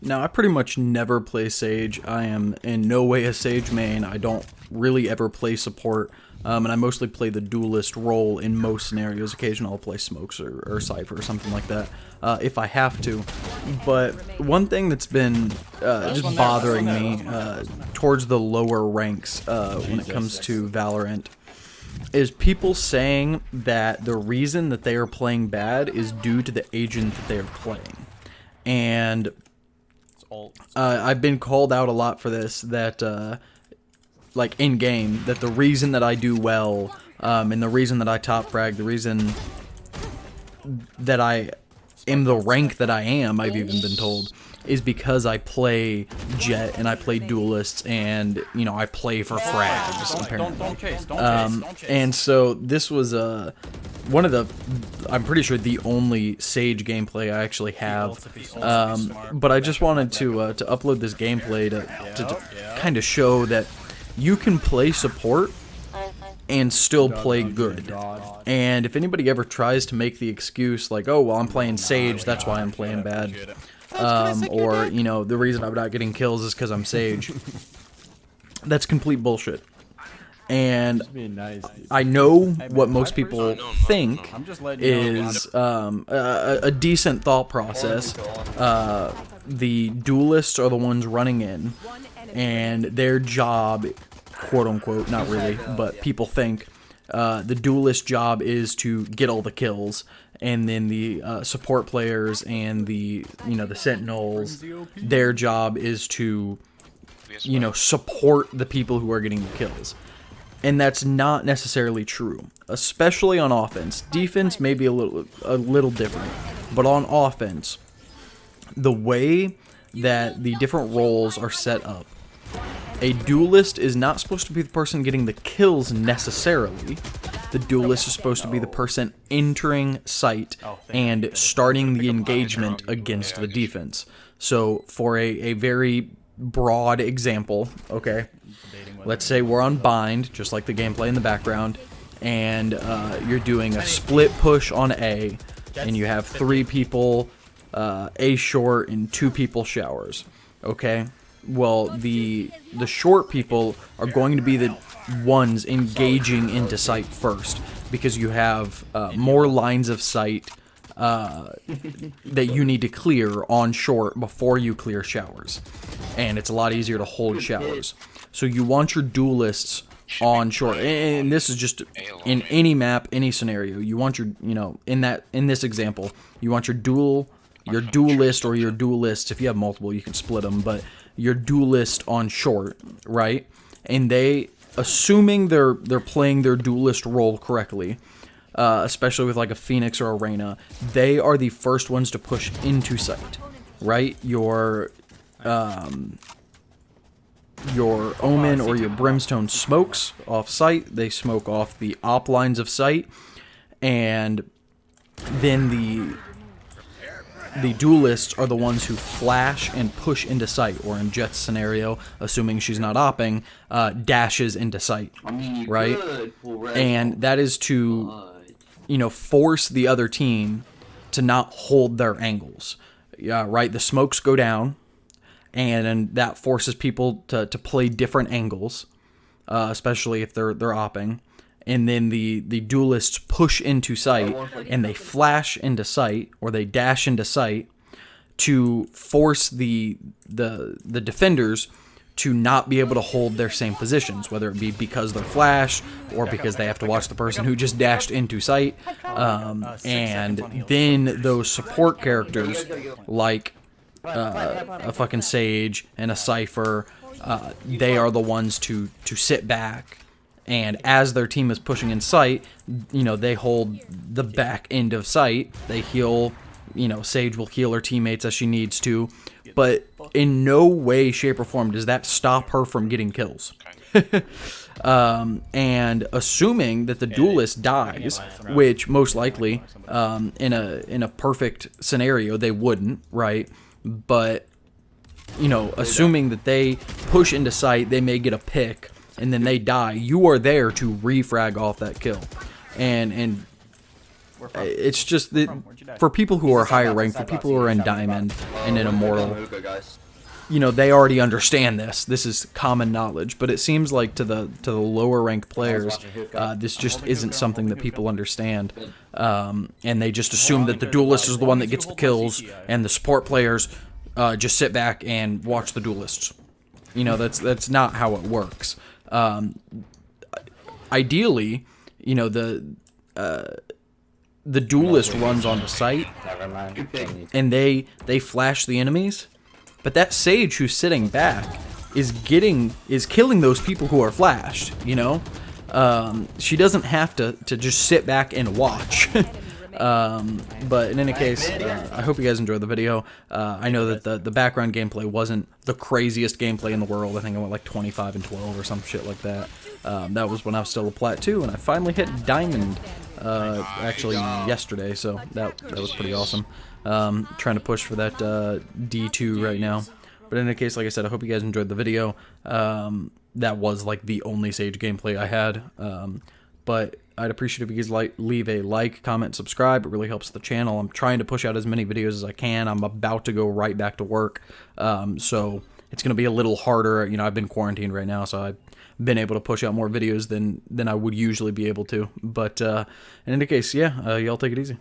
Now, I pretty much never play Sage. I am in no way a Sage main. I don't really ever play support, and I mostly play the duelist role in most scenarios. Occasionally I'll play smokes or cypher or something like that, if I have to. But one thing that's been just bothering me towards the lower ranks when it comes to Valorant is people saying that the reason that they are playing bad is due to the agent that they are playing. And I've been called out a lot for this, that like in game, that the reason that I do well, and the reason that I top frag, the reason that I am the rank that I am, I've even been told, is because I play Jett and I play duelists, and you know, I play for frags apparently. Don't chase. And so this was one of the, I'm pretty sure the only Sage gameplay I actually have. But I just wanted to upload this gameplay to kind of show that you can play support and still play good. And if anybody ever tries to make the excuse like, oh, well, I'm playing Sage, that's why I'm playing bad, or, you know, the reason I'm not getting kills is because I'm Sage, that's complete bullshit. And I know what most people think is a decent thought process. The duelists are the ones running in, and their job, quote unquote, not really, but people think the duelist job is to get all the kills, and then the support players and the, you know, the Sentinels, their job is to, you know, support the people who are getting the kills. And that's not necessarily true, especially on offense. Defense may be a little different, but on offense, the way that the different roles are set up, a duelist is not supposed to be the person getting the kills necessarily. The duelist is supposed to be the person entering site and starting the engagement against the defense. So for a very broad example, okay, let's say we're on bind, just like the gameplay in the background, and you're doing a split push on A, and you have 3 people A short and 2 people showers, okay? Well, the short people are going to be the ones engaging into sight first, because you have more lines of sight that you need to clear on short before you clear showers, and it's a lot easier to hold showers. So you want your duelists on short, and this is just in any map, any scenario. You want your, you know, in this example, you want your duelist or your duelists. If you have multiple, you can split them, but your duelist on short, right? And they, assuming they're playing their duelist role correctly, especially with like a Phoenix or a Reyna, they are the first ones to push into sight, right? Your Omen or your brimstone smokes off sight. They smoke off the op lines of sight, and then the duelists are the ones who flash and push into sight, or in Jett's scenario, assuming she's not opping, dashes into sight, right? And that is to, you know, force the other team to not hold their angles. Yeah, right? The smokes go down, and that forces people to play different angles, especially if they're opping. And then the duelists push into sight, and they flash into sight, or they dash into sight, to force the defenders to not be able to hold their same positions, whether it be because they're flash, or because they have to watch the person who just dashed into sight. And then those support characters, like a fucking Sage and a Cypher, they are the ones to sit back, and as their team is pushing in sight, you know, they hold the back end of sight. They heal, you know, Sage will heal her teammates as she needs to, but in no way, shape, or form does that stop her from getting kills. And assuming that the duelist dies, which most likely, in a perfect scenario, they wouldn't, right? But, you know, assuming that they push into sight, they may get a pick, and then they die, you are there to refrag off that kill. And it's just that for people who are higher ranked, for people who are in Diamond and in Immortal, you know, they already understand this. This is common knowledge. But it seems like to the lower ranked players, this just isn't something that people understand, and they just assume that the duelist is the one that gets the kills, and the support players just sit back and watch the duelists. You know, that's not how it works. Ideally, you know, the duelist runs on the site, and they flash the enemies, but that sage who's sitting back is killing those people who are flashed. You know, she doesn't have to just sit back and watch. But in any case, I hope you guys enjoyed the video. I know that the background gameplay wasn't the craziest gameplay in the world. I think I went like 25 and 12 or some shit like that. That was when I was still a Plat 2, and I finally hit Diamond actually yesterday, so that was pretty awesome. Trying to push for that D2 right now. But in any case, like I said, I hope you guys enjoyed the video. That was like the only Sage gameplay I had. But I'd appreciate if you guys leave a like, comment, subscribe. It really helps the channel. I'm trying to push out as many videos as I can. I'm about to go right back to work, so it's going to be a little harder. You know, I've been quarantined right now, so I've been able to push out more videos than I would usually be able to. But in any case, yeah, y'all take it easy.